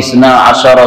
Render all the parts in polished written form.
12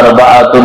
4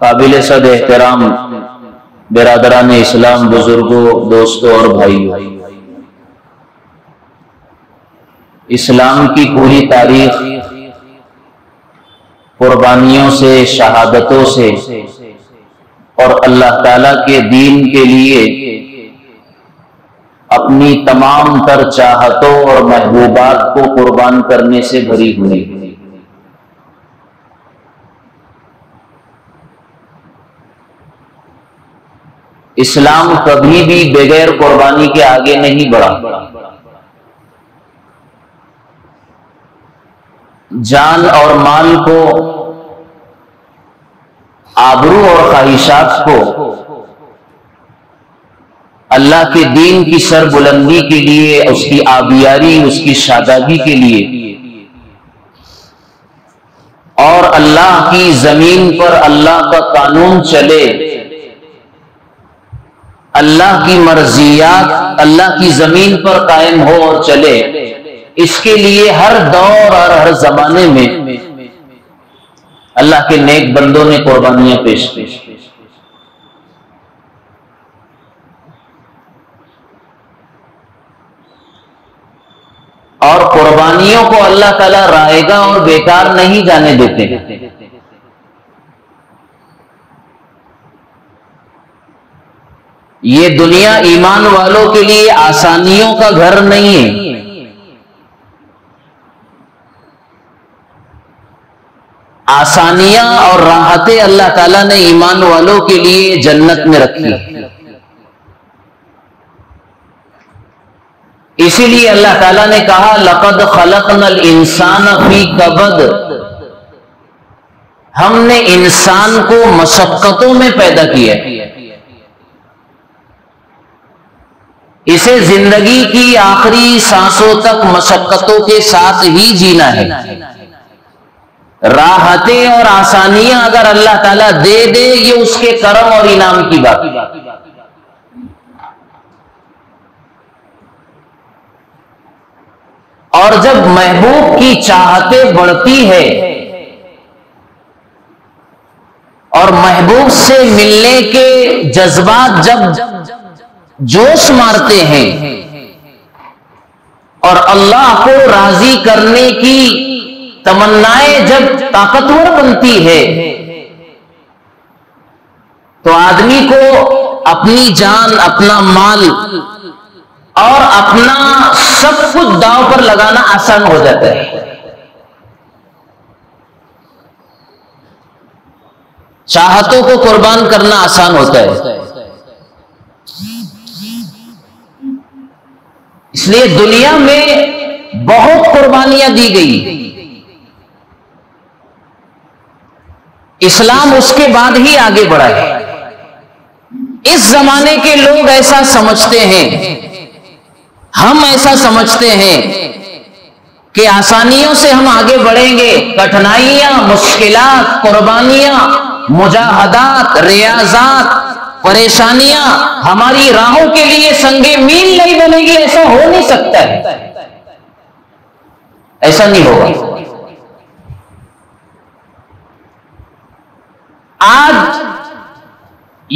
काबिल सद एहतराम बिरादरान इस्लाम, बुजुर्गों, दोस्तों और भाइयों, इस्लाम की पूरी तारीख कुर्बानियों से, शहादतों से और अल्लाह ताला के दीन के लिए अपनी तमाम तर चाहतों और महबूबात को कुर्बान करने से भरी हुई है। इस्लाम कभी भी बगैर कुर्बानी के आगे नहीं बढ़ा। जान और माल को, आबरू और ख्वाहिशात को अल्लाह के दीन की सरबुलंदी के लिए, उसकी आबियारी, उसकी शादागी के लिए और अल्लाह की जमीन पर अल्लाह का कानून चले, अल्लाह की मर्जियात अल्लाह की जमीन पर कायम हो और चले, इसके लिए हर दौर और हर जमाने में अल्लाह के नेक बंदों ने कुर्बानियां पेश की। और कुर्बानियों को अल्लाह ताला रायगा और बेकार नहीं जाने देते। ये दुनिया ईमान वालों के लिए आसानियों का घर नहीं है। आसानियां और राहतें अल्लाह ताला ने ईमान वालों के लिए जन्नत में रखी। इसीलिए अल्लाह ताला ने कहा लक़द ख़लक़नल इंसान फी कबद, हमने इंसान को मशक्कतों में पैदा किया। इसे जिंदगी की आखिरी सांसों तक मशक्कतों के साथ ही जीना है। राहतें और आसानियां अगर अल्लाह ताला दे दे, ये उसके करम और इनाम की बात। और जब महबूब की चाहतें बढ़ती है और महबूब से मिलने के जज्बात जब जोश मारते हैं और अल्लाह को राजी करने की तमन्नाएं जब ताकतवर बनती है, तो आदमी को अपनी जान, अपना माल और अपना सब कुछ दांव पर लगाना आसान हो जाता है। चाहतों को कुर्बान करना आसान होता है। इसलिए दुनिया में बहुत कुर्बानियां दी गई। इस्लाम उसके बाद ही आगे बढ़ा है। इस जमाने के लोग ऐसा समझते हैं, हम ऐसा समझते हैं कि आसानियों से हम आगे बढ़ेंगे। कठिनाइयां, मुश्किलात, कुर्बानियां, मुजाहदात, रियाजात, परेशानियां हमारी राहों के लिए संगे मील नहीं बनेगी। ऐसा हो नहीं सकता है, ऐसा नहीं होगा।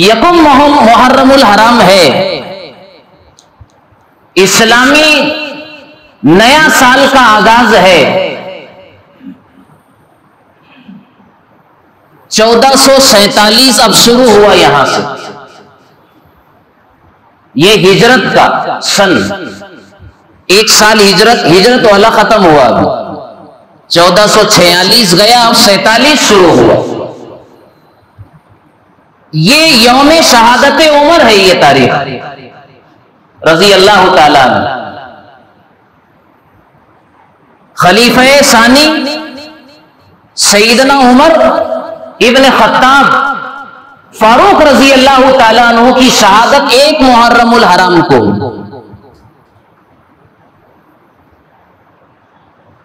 यकुम मुहर्रमुल हराम है, इस्लामी नया साल का आगाज है। 1447 अब शुरू हुआ यहां से, ये हिजरत का सन, एक साल हिजरत वाला खत्म हुआ, अभी 1446 गया, अब 47 शुरू हुआ। ये यौम शहादत उमर है, ये तारीख रजी अल्लाह ताला अन्हु। खलीफा सानी सईदना उमर इब्न खत्ताब फारूक रजी अल्लाह ताला अन्हु की शहादत 1 मुहर्रमुल हराम को।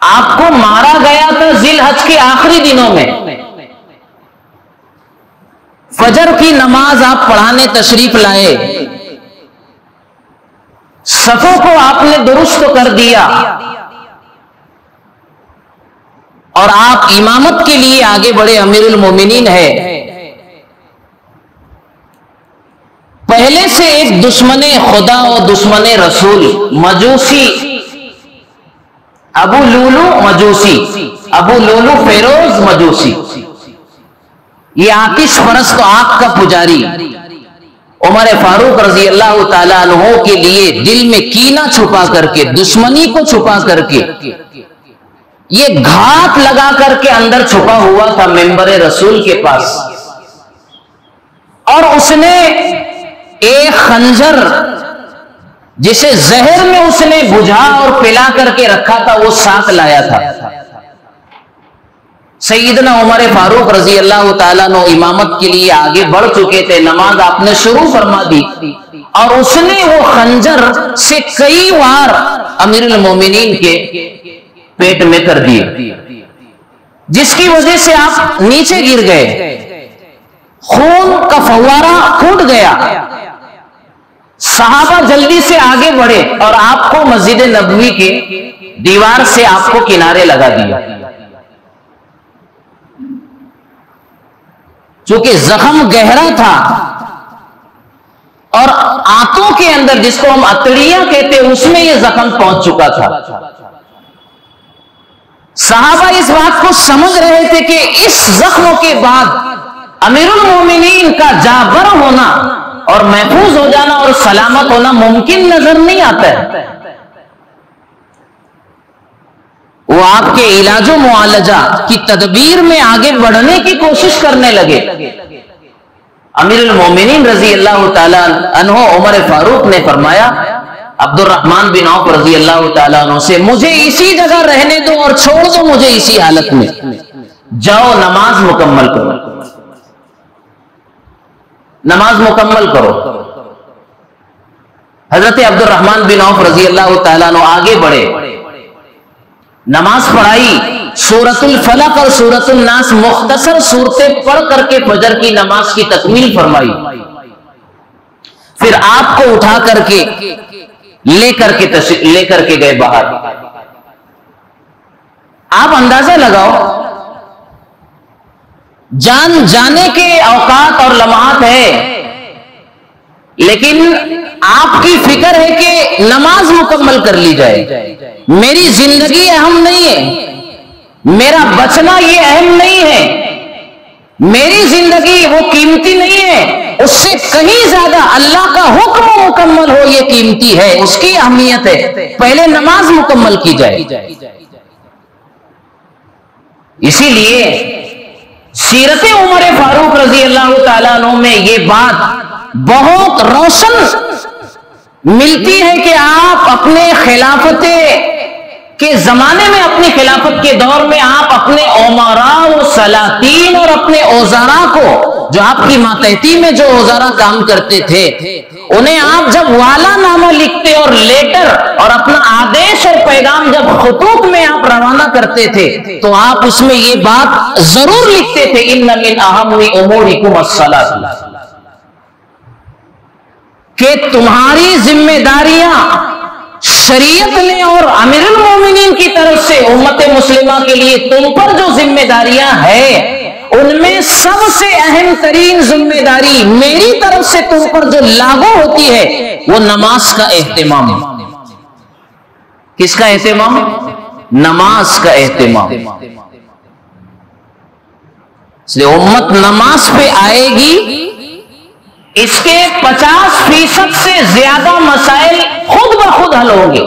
आपको मारा गया था जिलहज के आखिरी दिनों में। फजर की नमाज आप पढ़ाने तशरीफ लाए, सफों को आपने दुरुस्त कर दिया और आप इमामत के लिए आगे बढ़े, अमीरुल मोमिनीन है। पहले से एक दुश्मने खुदा और दुश्मने रसूल मजूसी अबू लूलू मजूसी, अबू लूलू फेरोज मजूसी, ये आतिश परस्त आग का पुजारी उमर फारूक रजी अल्लाह ताला अन्हु के लिए दिल में कीना छुपा करके, दुश्मनी को छुपा करके, ये घात लगा करके अंदर छुपा हुआ था मेंबरे रसूल के पास, और उसने एक खंजर जिसे जहर में उसने बुझा और पिला करके रखा था, वो साथ लाया था। सईदना उमर फारूक रजी अल्लाह ताला अन्हु इमामत के लिए आगे बढ़ चुके थे, नमाज आपने शुरू फरमा दी और उसने वो खंजर से कई बार अमीरुल मोमिनीन के पेट में कर दिए, जिसकी वजह से आप नीचे गिर गए, खून का फव्वारा फूट गया। सहाबा जल्दी से आगे बढ़े और आपको मस्जिद नबवी के दीवार से आपको किनारे लगा दिया। चूंकि जख्म गहरा था और आंतों के अंदर, जिसको हम अतड़ियां कहते हैं, उसमें यह जख्म पहुंच चुका था। सहाबा इस बात को समझ रहे थे कि इस जख्म के बाद अमीरुल मोमिनीन का जाबर होना और महफूज हो जाना और सलामत होना मुमकिन नजर नहीं आता है। वो आपके इलाजो मुआलजा की तदबीर में आगे बढ़ने की कोशिश करने लगे। अमीरुल मोमिनीन रजी अल्लाह ताला अन्हु उमर फारूक ने फरमाया अब्दुर्रहमान बिन औफ रजी अल्लाह ताला अन्हु से, मुझे इसी जगह रहने दो और छोड़ दो मुझे इसी हालत में, जाओ नमाज मुकम्मल करो, नमाज मुकम्मल करो। हजरत अब्दुर्रहमान बिन औफ रजी अल्लाह ताला अन्हु आगे बढ़े, नमाज पढ़ाई, सूरतुल फलक और सूरतुल नास मुख्तसर सूरतें पढ़ करके फजर की नमाज की तकमील फरमाई। फिर आपको उठा करके लेकर के गए बाहर। आप अंदाजा लगाओ, जान जाने के औकात और लम्हात है, लेकिन आपकी फिक्र है कि नमाज मुकम्मल कर ली जाए। मेरी जिंदगी अहम नहीं है, मेरा बचना ये अहम नहीं है, मेरी जिंदगी वो कीमती नहीं है, उससे कहीं ज्यादा अल्लाह का हुक्म मुकम्मल हो ये कीमती है, उसकी अहमियत है। पहले नमाज मुकम्मल की जाए। इसीलिए सीरत उमर फारूक रजी अल्लाह ताला अन्हु में ये बात बहुत रोशन मिलती है कि आप अपने खिलाफत के जमाने में, अपनी खिलाफत के दौर में आप अपने उमरा व सलातीन और अपने औजारा को, जो आपकी मातहती में जो औजारा काम करते थे, उन्हें आप जब वाला नामा लिखते और लेटर और अपना आदेश और पैगाम जब खुतूत में आप रवाना करते थे, तो आप उसमें ये बात जरूर लिखते थे, इन्ना मिन अहम्मी उमूरिकुम अस्सलात, कि तुम्हारी जिम्मेदारियां शरीयत ने और अमीरुल मोमिनीन की तरफ से उम्मत मुस्लिमा के लिए तुम पर जो जिम्मेदारियां है, उनमें सबसे अहम तरीन जिम्मेदारी मेरी तरफ से तुम पर जो लागू होती है वो नमाज का एहतिमाम है। किसका एहतिमाम? नमाज का एहतिमाम। इसलिए उम्मत नमाज पे आएगी, इसके 50% से ज्यादा मसाइल खुद ब खुद हल होंगे।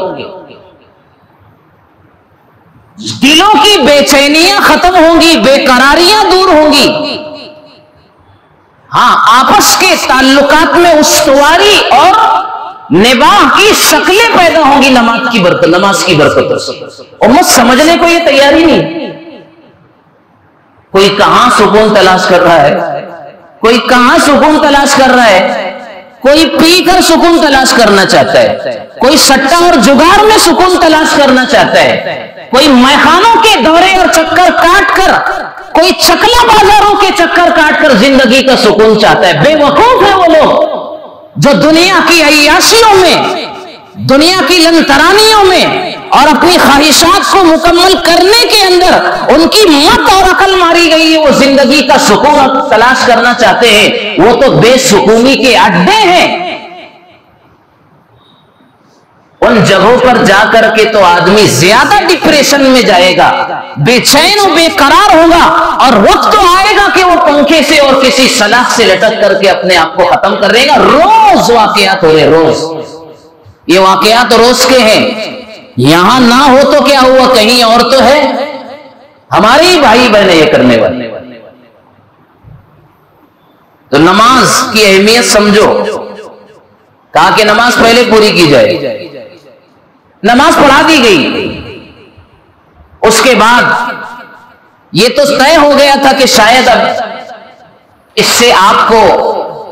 दिलों की बेचैनियां खत्म होंगी, बेकरारियां दूर होंगी। हां, आपस के ताल्लुकात में उस्तवारी और निबाह की शक्लें पैदा होंगी नमाज की बरकत से। उम्मत समझने को ये तैयारी नहीं। कोई कहां सुकून तलाश कर रहा है, कोई कहां सुकून तलाश कर रहा है, कोई पीकर सुकून तलाश करना चाहता है, कोई सट्टा और जुगार में सुकून तलाश करना चाहता है, कोई मैखानों के दौरे और चक्कर काट कर, कोई चकला बाजारों के चक्कर काट कर जिंदगी का सुकून चाहता है। बेवकूफ है वो लोग जो दुनिया की अय्याशियों में, दुनिया की लंतरानियों में और अपनी ख्वाहिशात को मुकम्मल करने के अंदर उनकी मत और अकल मारी गई है। वो जिंदगी का सुकून तलाश करना चाहते हैं, वो तो बेसुकूनी के अड्डे हैं। उन जगहों पर जाकर के तो आदमी ज्यादा डिप्रेशन में जाएगा, बेचैन और बेकरार होगा, और वक्त तो आएगा कि वो पंखे से और किसी सलाख से लटक करके अपने आप को खत्म कर देगा। रोज वाकयात हो रहे, रोज ये वाकयात रोज के हैं। यहां ना हो तो क्या हुआ, कहीं और तो है। हमारे ही भाई बहन ये करने वाले। तो नमाज की अहमियत समझो। कहा कि नमाज पहले पूरी की जाए। नमाज पढ़ा दी गई, उसके बाद ये तो तय हो गया था कि शायद अब इससे आपको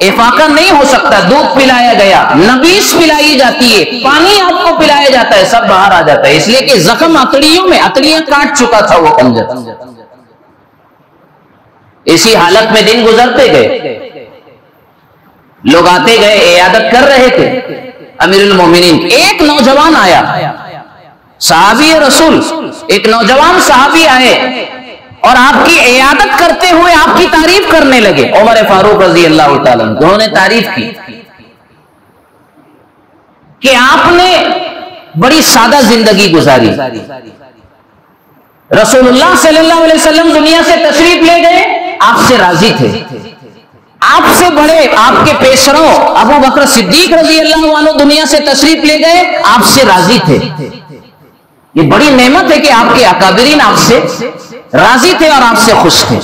इफाका नहीं हो सकता। दूध पिलाया गया, नबीस पिलाई जाती है, पानी आपको पिलाया जाता है, सब बाहर आ जाता है। इसलिए कि जख्म अतड़ियों में, अतड़ियां काट चुका था वो पंजर। इसी हालत में दिन गुजरते गए, लोग आते गए, इयादत कर रहे थे। अमीरुल मोमिनीन एक नौजवान आया, सहाबी रसूल, एक नौजवान सहाबी आए और आपकी इयादत करते हुए आपकी तारीफ करने लगे। उमर फारूक रजी अल्लाह तआला उन्होंने तारीफ की कि आपने बड़ी सादा जिंदगी गुजारी। रसूलुल्लाह सल्लल्लाहु अलैहि वसल्लम दुनिया से तशरीफ ले गए, आपसे राजी थे। आपसे बड़े आपके पेशरो अबू बकर सिद्दीक रजी अल्लाह अन्हु दुनिया से तशरीफ ले गए, आपसे राजी थे। ये बड़ी नेमत है कि आपके अकाबिरीन आपसे राजी थे और आपसे खुश थे।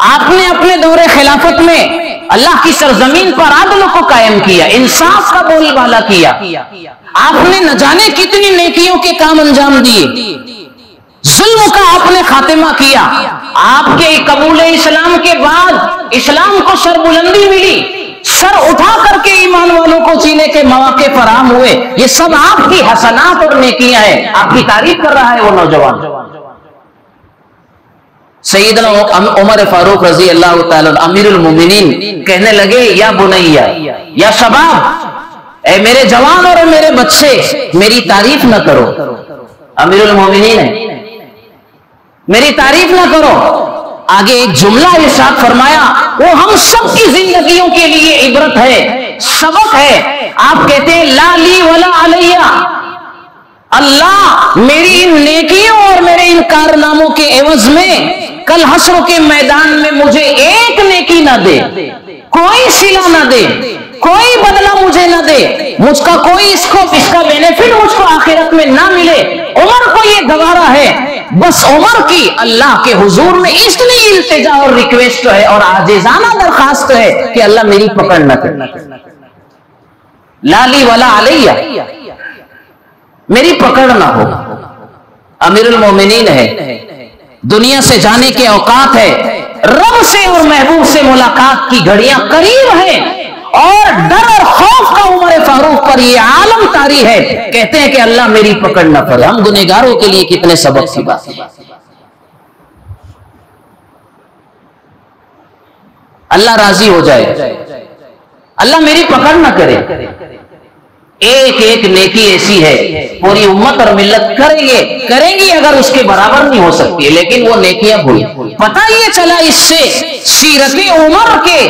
आपने अपने दौरे खिलाफत में अल्लाह की सरजमीन पर आदल को कायम किया, इंसाफ का बोलबाला किया। आपने न जाने कितनी नेकियों के काम अंजाम दिए, जुल्म का आपने खातिमा किया। आपके कबूल इस्लाम के बाद इस्लाम को सरबुलंदी मिली, सर उठा करके ईमान वालों को जीने के मौके फराहम हुए। ये सब आपकी हसनात और नेकियां हैं। आपकी तारीफ कर रहा है वो नौजवान। सैयदना उमर फारूक रजी अल्लाह तआला अमीरुल मोमिनीन कहने लगे, या बुनैया, या शबाब, ए मेरे जवान और मेरे बच्चे, मेरी तारीफ न करो। अमीरुल मोमिनीन है, मेरी तारीफ ना करो। आगे एक जुमला इरशाद फरमाया, वो हम सब की जिंदगियों के लिए इबरत है, सबक है। आप कहते हैं, ला ली वला अलैया, अल्लाह मेरी इन नेकियों और मेरे इन कारनामों के एवज में कल हश्र के मैदान में मुझे एक नेकी ना दे, कोई सिला ना दे, कोई बदला मुझे ना दे, मुझका कोई इसका बेनिफिट मुझको आखिरत में ना मिले। उमर को ये गवारा है, बस उमर की अल्लाह के हुजूर में इतनी इल्तिजा और रिक्वेस्ट है और आजिजाना दरखास्त है कि अल्लाह मेरी पकड़ न करे, लाली वाला अलैया, मेरी पकड़ ना हो। अमीरुल मोमिनीन है, दुनिया से जाने के औकात है, रब से और महबूब से मुलाकात की घड़ियां करीब है और डर और खौफ का उमर फारूक पर यह आलम तारी है। कहते हैं कि अल्लाह मेरी पकड़ न करे। हम गुनहगारों के लिए कितने सबक की बात है। अल्लाह राजी हो जाए, अल्लाह मेरी पकड़ न करे, एक एक नेकी ऐसी है पूरी उम्मत और मिल्लत करेंगी अगर उसके बराबर नहीं हो सकती है, लेकिन वो नेकियां भूल। पता ये चला इससे सीरत उमर के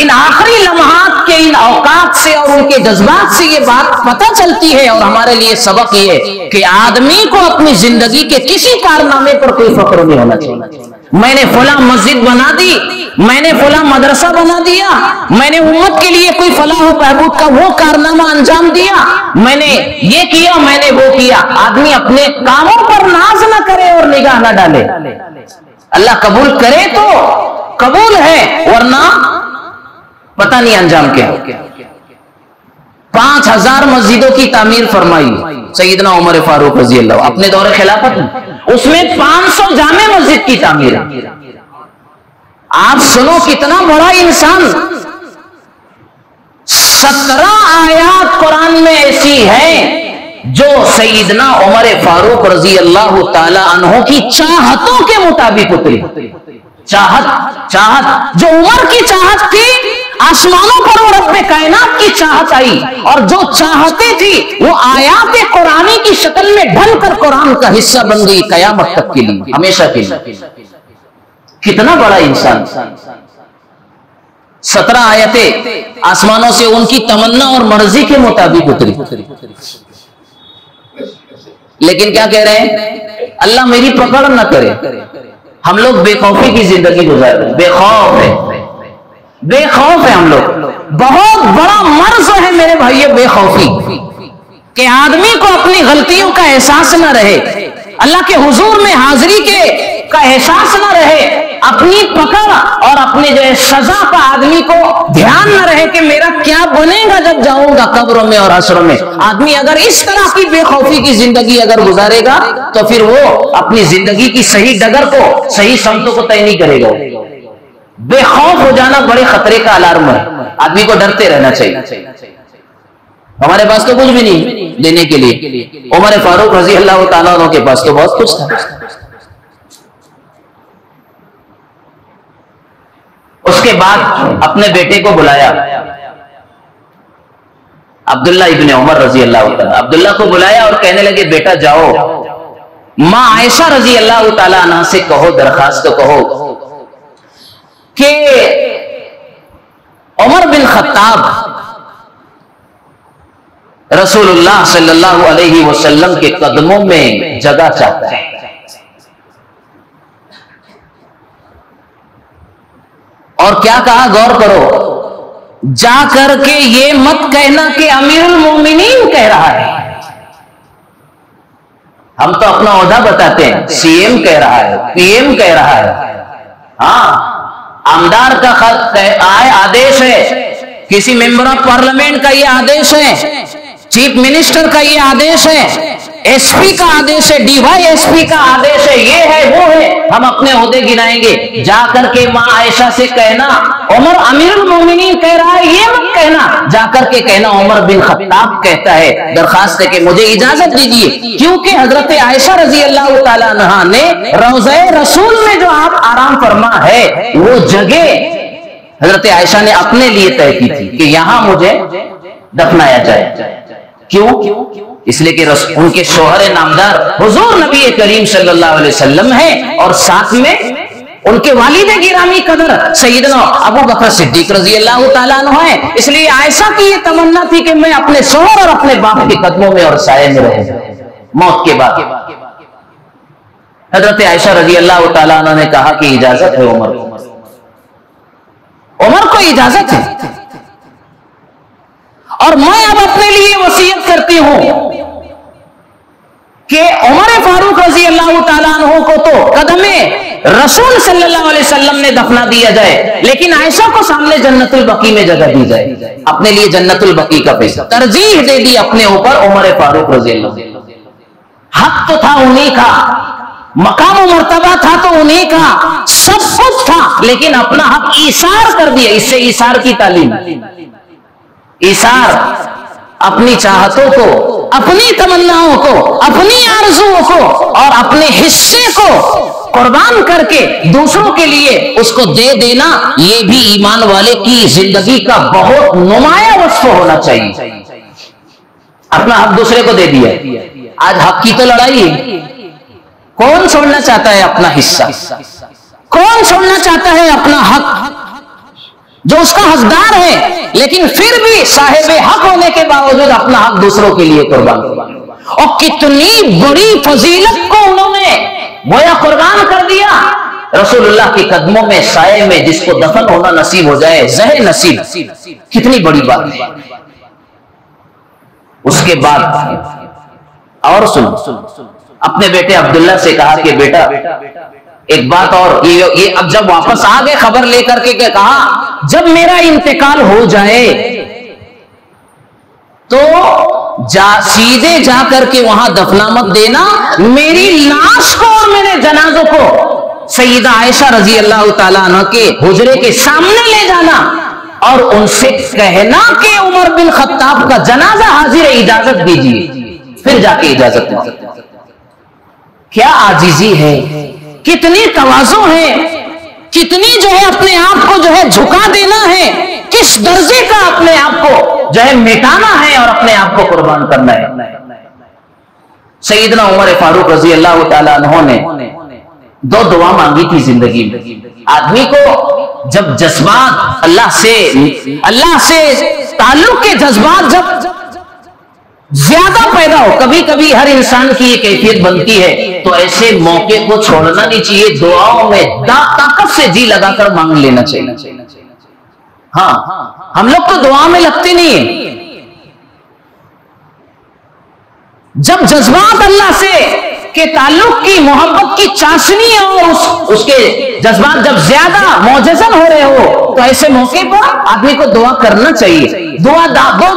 इन आखिरी लम्हात के इन औकात से और उनके जज्बात से ये बात पता चलती है, और हमारे लिए सबक ये कि आदमी को अपनी जिंदगी के किसी कारनामे पर कोई फख्र नहीं होना चाहिए। मैंने फला मस्जिद बना दी, मैंने फला मदरसा बना दिया, मैंने उम्मत के लिए कोई फलाह बहबूद का वो कारनामा अंजाम दिया, मैंने ये किया, मैंने वो किया। आदमी अपने कामों पर नाज न करे और निगाह न डाले। अल्लाह कबूल करे तो कबूल है, वरना पता नहीं अंजाम क्या। 5000 मस्जिदों की तामीर फरमाई सैयदना उमर फारूक रजी अल्लाह अपने दौरे खिलाफत में, उसमें 500 जामे मस्जिद की तामीर। आप सुनो कितना बड़ा इंसान। 17 आयात कुरान में ऐसी है जो सैयदना उमर फारूक रजी अल्लाह ताला अन्हो की चाहतों के मुताबिक उतरी। चाहत जो उमर की चाहत थी, आसमानों पर वो रब्बे कायनात की चाहत आई, और जो चाहते थी वो आयात कुरानी की शक्ल में ढलकर कुरान का हिस्सा बन गई कयामत तक के लिए, हमेशा के लिए। कितना बड़ा इंसान। 17 आयतें आसमानों से उनकी तमन्ना और मर्जी के मुताबिक उतरी। लेकिन क्या कह रहे हैं? अल्लाह मेरी पकड़ न करे। हम लोग बेखौफी की जिंदगी गुजार रहे हैं, बेखौफ है हम लोग। बहुत बड़ा मर्ज है मेरे भाइयों बेखौफी, कि आदमी को अपनी गलतियों का एहसास न रहे, अल्लाह के हुजूर में हाजिरी का एहसास न रहे, अपनी पकड़ और अपने जो है सजा का आदमी को ध्यान न रहे कि मेरा क्या बनेगा जब जाऊंगा कब्रों में और हश्र में। आदमी अगर इस तरह की बेखौफी की जिंदगी अगर गुजारेगा तो फिर वो अपनी जिंदगी की सही डगर को, सही समतों को तय नहीं करेगा। बेखौफ हो जाना बड़े खतरे का अलार्म है। आदमी को डरते रहना चाहिए। हमारे पास तो कुछ भी नहीं देने के लिए, उमर फारूक रजी अल्लाह तआला अन्हु के पास तो बहुत कुछ था। उसके बाद अपने बेटे को बुलाया, अब्दुल्ला इब्ने उमर रजी अल्लाह तआला, अब्दुल्ला को बुलाया और कहने लगे बेटा जाओ मां आयशा रजी अल्लाह तआला अन्हा से कहो, दरखास्त कहो कि उमर बिन खत्ताब रसूलुल्लाह सल्लल्लाहु अलैहि वसल्लम के कदमों में जगह चाहता है। और क्या कहा, गौर करो, जा करके ये मत कहना कि अमीरुल मोमिनीन कह रहा है। हम तो अपना ओहदा बताते हैं, सीएम कह रहा है, पीएम कह रहा है। हाँ, आमदार का आदेश है, किसी मेंबर ऑफ पार्लियामेंट का ये आदेश है, चीफ मिनिस्टर का ये आदेश है, एसपी का आदेश है, डीवाईएसपी का आदेश है, ये है वो है, हम अपने ओहदे गिनाएंगे। जाकर के मां आयशा से कहना उमर अमीरुल मोमिनीन कह रहा है, ये मत कहना। जाकर के कहना उमर बिन खत्ताब कहता है। दरखास्त है कि मुझे इजाजत दीजिए, क्योंकि हजरत आयशा रजी अल्लाह तआला अन्हा ने रौज़े रसूल में जो आप आराम फरमा है वो जगह हजरत आयशा ने अपने लिए तय की थी कि यहां मुझे दफनाया जाए। क्यों? इसलिए कि उनके शोहर नामदार हुजूर नबी करीम सल्लल्लाहु अलैहि वसल्लम है, और साथ में उनके वालिद गिरामी कदर सैयदना अबू बकर सिद्दीक रजी अल्लाह तआला अन्हु है। इसलिए आयशा की ये तमन्ना थी कि मैं अपने शोहर और अपने बाप के कदमों में और साये में रहूं मौत के बाद। हजरत आयशा रजी अल्लाह तआला अन्हा ने कहा कि इजाजत है उमर को इजाजत है, और मैं अब अपने लिए वसीयत करती हूं कि उमर फारूक रजी अल्लाह तआला अन्हु को तो कदमे रसूल सल्लल्लाहु अलैहि वसल्लम ने दफना दिया जाए, लेकिन आयशा को सामने जन्नतुल बकी में जगह दी जाए। अपने लिए जन्नतुल बकी का पैसा तरजीह दे दी अपने ऊपर उमर फारूक रजी अल्लाह। हक तो था उन्हीं का, मकाम मर्तबा था तो उन्हीं का, सब कुछ था, लेकिन अपना हक ईसार कर दिया। इससे ईसार की तालीम, ईसार अपनी चाहतों को, अपनी तमन्नाओं को, अपनी आरज़ुओं को और अपने हिस्से को कुर्बान करके दूसरों के लिए उसको दे देना, ये भी ईमान वाले की जिंदगी का बहुत नुमाया वस्फ होना चाहिए। अपना हक दूसरे को दे दिया। आज हक की तो लड़ाई है। कौन छोड़ना चाहता है अपना हिस्सा? कौन छोड़ना चाहता है अपना हक जो उसका हकदार है, लेकिन फिर भी साहिब हक होने के बावजूद अपना हक दूसरों के लिए कुर्बान। और कितनी बड़ी फजीलत को उन्होंने गोया कुर्बान कर दिया। रसूलुल्लाह के कदमों में, साये में जिसको दफन होना नसीब हो जाए, ज़हे नसीब, कितनी बड़ी बात है। उसके बाद और सुन, अपने बेटे अब्दुल्ला से कहा कि बेटा एक बात और, ये अब जब वापस आ गए खबर लेकर के, क्या कहा, जब मेरा इंतकाल हो जाए तो सीधे जाकर के वहां दफना मत देना, मेरी लाश को और मेरे जनाजों को सईदा आयशा रजी अल्लाह ताला अन्हा के हुजरे के सामने ले जाना और उनसे कहना कि उमर बिन खत्ताब का जनाजा हाजिर है, इजाजत दीजिए। फिर जाके इजाजत दे। क्या आजीजी है, कितनी तवाज़ु है, कितनी जो है अपने आप को जो है झुका देना है, किस दर्जे का अपने आप को जो है मिटाना है और अपने आप को कुर्बान करना है। सईदना उमर फारूक रजी अल्लाह ताला अन्हु ने दो दुआ मांगी थी जिंदगी में। आदमी को जब जज्बात अल्लाह से ताल्लुक के जज्बात जब ज्यादा पैदा हो, कभी कभी हर इंसान की ये कैफियत बनती है, तो ऐसे मौके को छोड़ना नहीं चाहिए। दुआओं में ताकत से जी लगाकर मांग लेना चाहिए। हाँ, हम लोग तो दुआ में लगते नहीं है। जब जज्बात अल्लाह से के ताल्लुक की, मोहब्बत की चाशनी है और उसके जज्बात जब ज्यादा मौजज़न हो रहे हो, तो ऐसे मौके पर आदमी को दुआ करना चाहिए। दो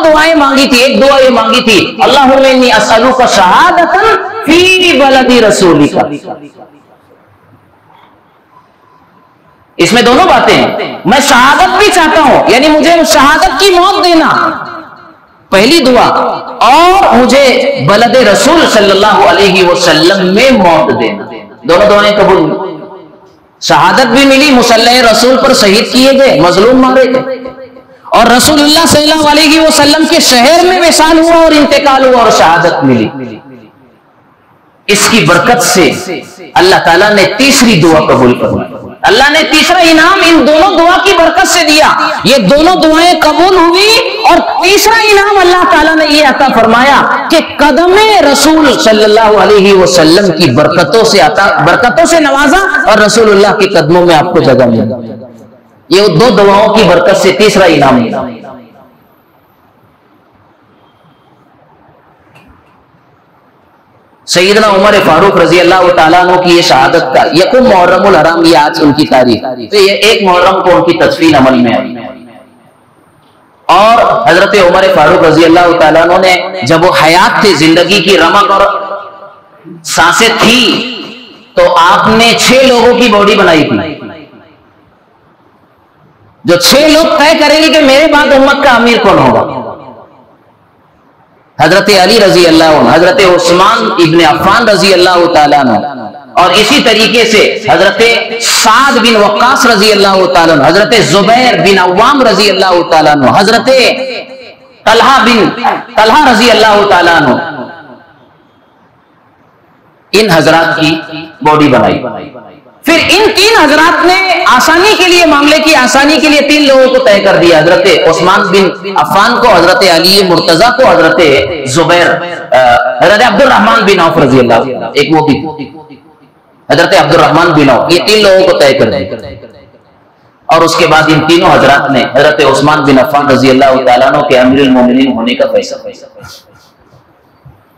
दुआएं मांगी थी। एक दुआ ये मांगी थी, अल्लाहुम्मा इन्नी अस्अलुका शहादतन फी बलदी रसूलिका। इसमें दोनों बातें हैं। मैं शहादत भी चाहता हूं, यानी मुझे शहादत की मौत देना, पहली दुआ, और मुझे बलद रसूल सल्लल्लाहु अलैहि वसल्लम में मौत देना। दोनों दुआएं कबूल। शहादत भी मिली, मुसल्लह रसूल पर शहीद किए गए, मजलूम मारे गए, और रसूलुल्लाह सल्लल्लाहु अलैहि वसल्लम के शहर में विसाल हुआ और इंतकाल हुआ और शहादत मिली। इसकी बरकत से अल्लाह ताला ने तीसरी दुआ कबूल फरमाई। अल्लाह ने तीसरा इनाम इन दोनों दुआ की बरकत से दिया। ये दोनों दुआएं कबूल हुई और तीसरा इनाम अल्लाह ताला ने ये अता फरमाया कि कदमे रसूल सल्लल्लाहु अलैहि वसल्लम की बरकतों से नवाजा और रसूलुल्लाह के कदमों में आपको जगह मिली। ये दो दुआओं की बरकत से तीसरा इनाम मिला। सईदना उमर फारूक रजी अल्लाह ताला अन्हु की ये शहादत का यकुम मुहर्रमुल हराम, ये आज उनकी तारीख, तो ये 1 मुहर्रम को उनकी तदफीन अमल में आई। और हजरत उमर फारूक रजी अल्लाह ताला अन्हु ने जब वो हयात थे, जिंदगी की रमक और सांसें थी, तो आपने 6 लोगों की बॉडी बनाई थी, जो 6 लोग तय करेंगे कि मेरे बाद उम्मत का अमीर कौन होगा। हजरत अली रजी अल्लाह, हजरत उस्मान इब्न अफ़्फ़ान रजी अल्लाह ताला अन्हु, और इसी तरीके से हजरत साद बिन वक्कास रजी अल्लाह ताला अन्हु, हजरत जुबैर बिन अव्वाम रजी अल्लाह ताला अन्हु, हजरत तलहा रजी अल्लाह ताला अन्हु, इन हजरात की बॉडी बनाई। फिर इन 3 हजरात ने आसानी के लिए, मामले की आसानी के लिए 3 लोगों को तय कर दिया। हजरत उस्मान बिन अफ़्फ़ान को, हजरत अली मुर्तजा को, हजरत जुबैर, हजरत अब्दुर्रहमान बिन औफ रजी अल्लाह, एक वो भी हजरत अब्दुर्रहमान बिन औफ, ये 3 लोगों को तय कर दिया। और उसके बाद इन तीनों हजरात ने हजरत उस्मान बिन अफ़्फ़ान रजी अल्लाह तआला अन्हु के अमीरुल मोमिनीन होने का फैसला।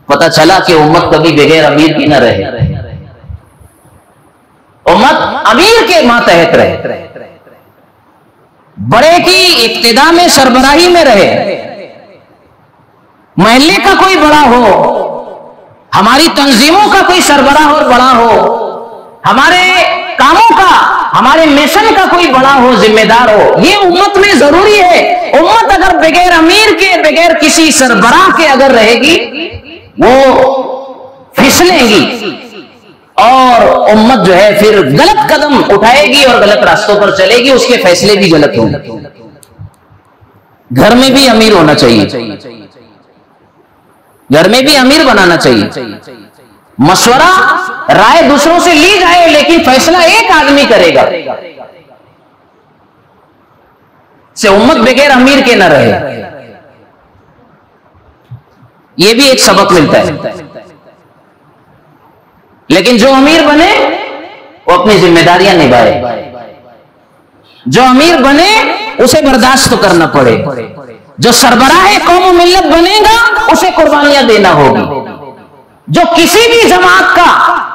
पता चला कि उम्मत कभी बगैर अमीर की न रहे, उम्मत अमीर के मातहत रहे, बड़े की इब्तिदा में सरबराही में रहे, महल्ले का कोई बड़ा हो, हमारी तंजीमों का कोई सरबराह और बड़ा हो, हमारे कामों का, हमारे मिशन का कोई बड़ा हो, जिम्मेदार हो, ये उम्मत में जरूरी है। उम्मत अगर बगैर अमीर के, बगैर किसी सरबराह के अगर रहेगी, वो फिसलेंगी और उम्मत जो है फिर गलत कदम उठाएगी और गलत रास्तों पर चलेगी, उसके फैसले भी गलत होंगे। घर में भी अमीर होना चाहिए। घर में भी अमीर बनाना चाहिए। मशवरा राय दूसरों से ली जाए, लेकिन फैसला एक आदमी करेगा, से उम्मत बगैर अमीर के न रहे। यह भी एक सबक मिलता है। लेकिन जो अमीर बने वो अपनी जिम्मेदारियां निभाए, जो अमीर बने उसे बर्दाश्त तो करना पड़े, जो सरबराह कौम मिल्लत बनेगा उसे कुर्बानियां देना होगी। जो किसी भी जमात का,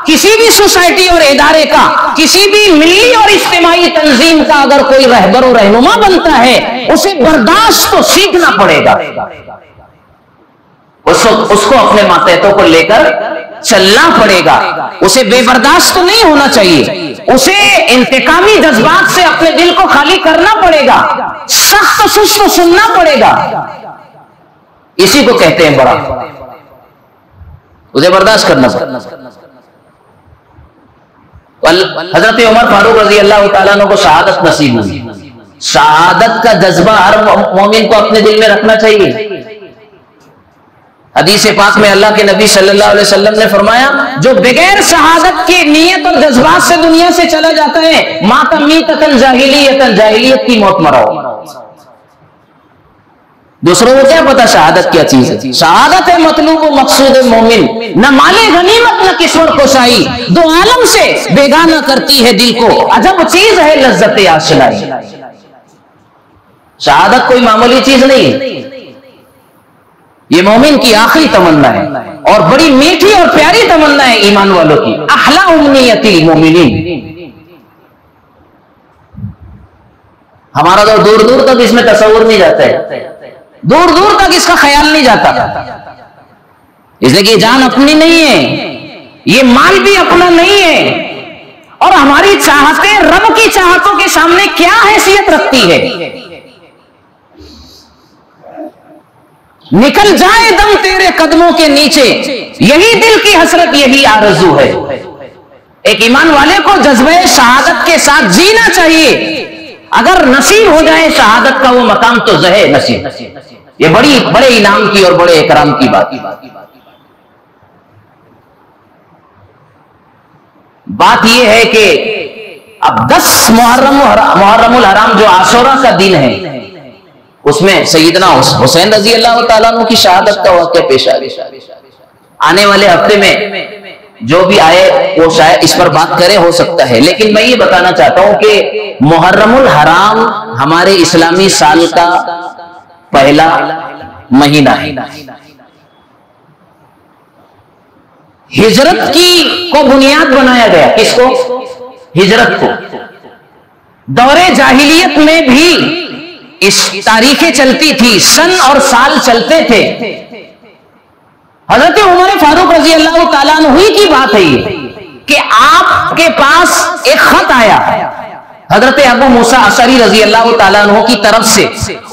किसी भी सोसाइटी और इदारे का, किसी भी मिली और इज्तिमाई तंजीम का अगर कोई रहबर और रहनुमा बनता है, उसे बर्दाश्त तो सीखना पड़ेगा। उसको अपने मातहतों को लेकर चलना पड़ेगा। उसे बेबर्दाश्त तो नहीं होना चाहिए, उसे इंतकामी जज्बात से अपने दिल को खाली करना पड़ेगा, सख्त सुस्त सुनना पड़ेगा। इसी को कहते हैं बड़ा, उसे बर्दाश्त करना पड़ेगा। हजरत उमर फारूक रजी अल्लाह तआला अन्हु को शहादत नसीब हुई। शहादत का जज्बा हर मोमिन को अपने दिल में रखना चाहिए। हदीस पाक में अल्लाह के नबी सल्लल्लाहु अलैहि वसल्लम ने फरमाया, जो बगैर शहादत की नीयत और जज्बात से दुनिया से चला जाता है, माता मीततन जाहिलियतन, जाहिलियत की मौत मराओ। दूसरों को क्या पता शहादत क्या चीज है? शहादत है मतलूब व मकसूद मोमिन, न माले गनीमत न किस्मत कोशाई, दो आलम से बेगाना करती है दिल को, अजब चीज है लज्जत आशनाई। शहादत कोई मामूली चीज नहीं है, ये मोमिन की आखिरी तमन्ना है और बड़ी मीठी और प्यारी तमन्ना है ईमान वालों की। अहला उम्नियतिल मोमिनीन। हमारा तो दूर दूर तक इसमें तसव्वुर नहीं जाता है, दूर दूर तक इसका ख्याल नहीं जाता, इसलिए कि जान अपनी नहीं है, ये माल भी अपना नहीं है, और हमारी चाहतें रब की चाहतों के सामने क्या हैसियत रखती है। निकल जाए दम तेरे कदमों के नीचे, यही दिल की हसरत, यही आरज़ू है। एक ईमान वाले को जज्बे शहादत के साथ जीना चाहिए। अगर नसीब हो जाए शहादत का वो मकाम तो जहे नसीब, ये बड़े इनाम की और बड़े इकराम की बात यह है कि अब 10 मुहर्रमुल हराम जो आशूरा का दिन है, उसमें सैयदना हुसैन रजी अल्लाह तआला अन्हु की शहादत का वाक़या पेश आ गया। आने वाले हफ्ते में जो भी आए वो शायद इस पर बात करे, हो सकता है। लेकिन मैं ये बताना चाहता हूं कि मुहर्रमुल हराम हमारे इस्लामी साल का पहला महीना है। हिजरत को बुनियाद बनाया गया। किसको? हिजरत को। दौरे जाहिलियत में भी इस तारीखें चलती थी, सन और साल चलते थे। हजरत उमर फारूक रजी अल्लाह तआला अन्हु की बात है ये कि आपके पास एक खत आया हजरत अबू मूसा अशरी रजी अल्लाह तआला अन्हु की तरफ से।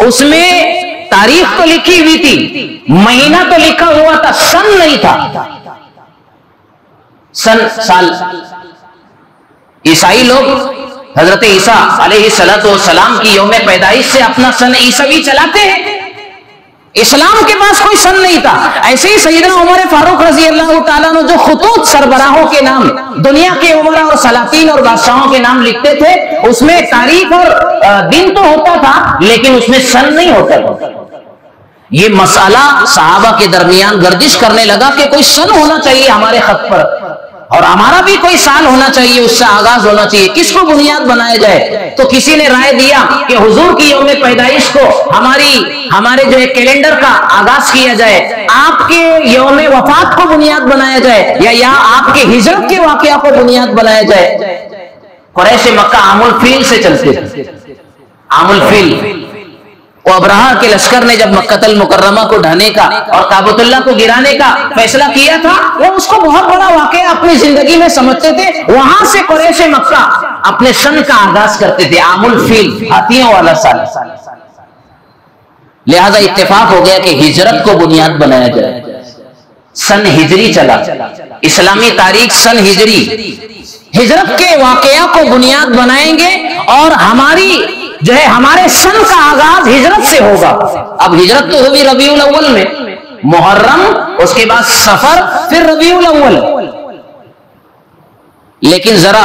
उसमें तारीख तो लिखी हुई थी, महीना तो लिखा हुआ था, सन नहीं था। सन साल ईसाई लोग हजरत ईसा अलैहिस्सलातु वस्सलाम की यौम पैदाइश से अपना सन ईसवी चलाते हैं। इस्लाम के पास कोई सन नहीं था। ऐसे ही सैयदना उमर फारूक रजी अल्लाह तआला अन्हु जो खुतूत सरबराहों के नाम, दुनिया के उमरा और सलातीन और बादशाहों के नाम लिखते थे, उसमें तारीख और दिन तो होता था, लेकिन उसमें सन नहीं होता था। ये मसाला सहाबा के दरमियान गर्दिश करने लगा कि कोई सन होना चाहिए हमारे खत पर, और हमारा भी कोई साल होना चाहिए, उससे आगाज होना चाहिए। किसको बुनियाद बनाया जाए? तो किसी ने राय दिया कि हुजूर की यौम पैदाइश को हमारे जो है कैलेंडर का आगाज किया जाए, आपके यौम वफात को बुनियाद बनाया जाए, या आपके हिजरत के वाकया को बुनियाद बनाया जाए। कुरैश मक्का आमुल फील से चलते थे। आमुल फील वो अब्राहा के लश्कर ने जब मक्कतल मुकर्रमा को ढाने का और काबतुल्लाह को गिराने का फैसला किया था, वो उसको बहुत बड़ा वाकया अपनी जिंदगी में समझते थे। वहां से कुरैश मक्का अपने सन का आगाज करते थे, आमुल फील, हाथियों वाला साल। लिहाजा इत्तेफाक हो गया कि हिजरत को बुनियाद बनाया जाए। सन हिजरी चला, इस्लामी तारीख सन हिजरी। हिजरत के वाकया को बुनियाद बनाएंगे और हमारे सन का आगाज हिजरत से होगा। अब हिजरत तो हुई रबीउल अव्वल में, मुहर्रम, उसके बाद सफर, फिर रबीउल अव्वल। लेकिन जरा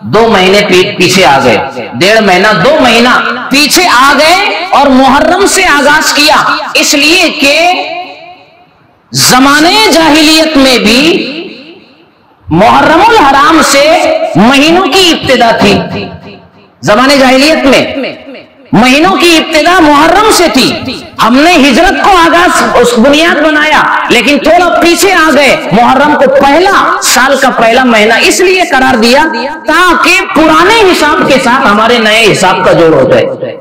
2 महीने पीछे आ गए, 1.5 महीना 2 महीना पीछे आ गए और मुहर्रम से आगाज किया, इसलिए कि जमाने जाहिलियत में भी मुहर्रमुल हराम से महीनों की इब्तिदा थी। जमाने जाहिलियत में महीनों की इब्तिदा मुहर्रम से थी। हमने हिजरत को आगाज उस बुनियाद बनाया, लेकिन थोड़ा पीछे आ गए, मुहर्रम को पहला साल का पहला महीना इसलिए करार दिया ताकि पुराने हिसाब के साथ हमारे नए हिसाब का जोड़ हो जाए,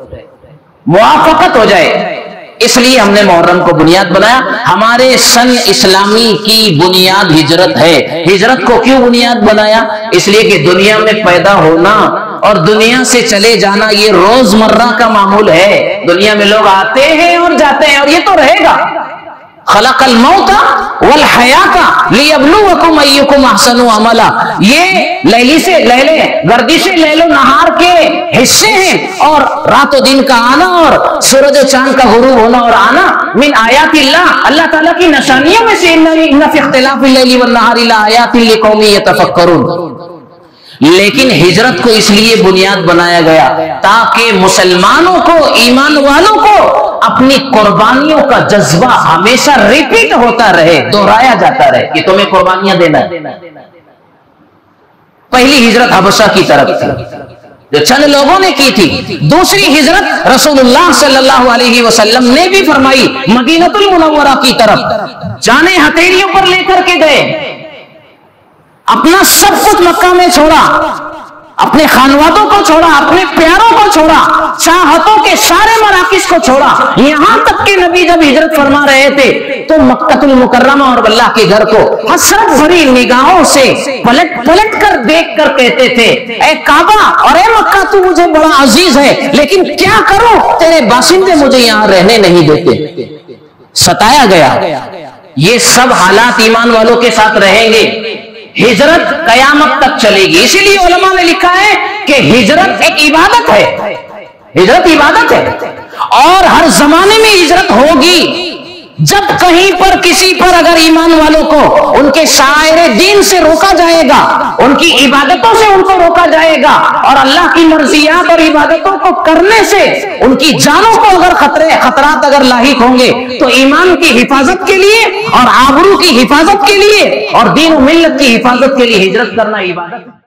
मुआफकत हो जाए। इसलिए हमने मुहर्रम को बुनियाद बनाया। हमारे सन इस्लामी की बुनियाद हिजरत है। हिजरत को क्यों बुनियाद बनाया? इसलिए कि दुनिया में पैदा होना और दुनिया से चले जाना ये रोजमर्रा का मामूल है। दुनिया में लोग आते हैं और जाते हैं और ये तो रहेगा। खलकल मौता वल हयाता लियब्लुवकुम अय्युकुम अहसनु अमला। ये लैली से लैले, गर्दी से लैलो नहार के हिस्से हैं, और रातों दिन का आना और सूरज चांद का गुरूब होना और आना मिन आयातिल्लाह, अल्लाह ताला की निशानियों में से। इन्ना फी इख्तिलाफिल लैली वन नहारी लआयातिन लिकौमिन यतफक्करून। लेकिन हिजरत को इसलिए बुनियाद बनाया गया ताकि मुसलमानों को, ईमान वालों को अपनी कुर्बानियों का जज्बा हमेशा रिपीट होता रहे, दोहराया जाता रहे कि तुम्हें कुर्बानियां देना है। पहली हिजरत हबशा की तरफ थी जो चंद लोगों ने की थी। दूसरी हिजरत रसूलुल्लाह सल्लल्लाहु अलैहि वसल्लम ने भी फरमाई, मदीनतुल मुनव्वरा की तरफ। जाने हथेलियों पर लेकर के गए, अपना सब कुछ मक्का में छोड़ा, अपने खानवादों को छोड़ा, अपने प्यारों को छोड़ा, चाहतों के सारे मराकिज को छोड़ा। यहां तक कि नबी जब हिजरत फरमा रहे थे तो मक्कतुल मुकर्रमा और अल्लाह के घर को हसरत भरी निगाहों से पलट पलट कर देख कर कहते थे, ए काबा और ए मक्का, तू मुझे बड़ा अजीज है, लेकिन क्या करूं, तेरे बासिंदे मुझे यहां रहने नहीं देते। सताया गया। ये सब हालात ईमान वालों के साथ रहेंगे। हिजरत कयामत तक चलेगी। इसीलिए उलमा ने लिखा है कि हिजरत एक इबादत है। हिजरत इबादत है और हर जमाने में हिजरत होगी। जब कहीं पर किसी पर अगर ईमान वालों को उनके शायर दीन से रोका जाएगा, उनकी इबादतों से उनको रोका जाएगा, और अल्लाह की मर्जियात और इबादतों को करने से उनकी जानों को अगर खतरात अगर लाहिक होंगे, तो ईमान की हिफाजत के लिए और आबरू की हिफाजत के लिए और दीन और मिल्लत की हिफाजत के लिए हिजरत करना इबादत है।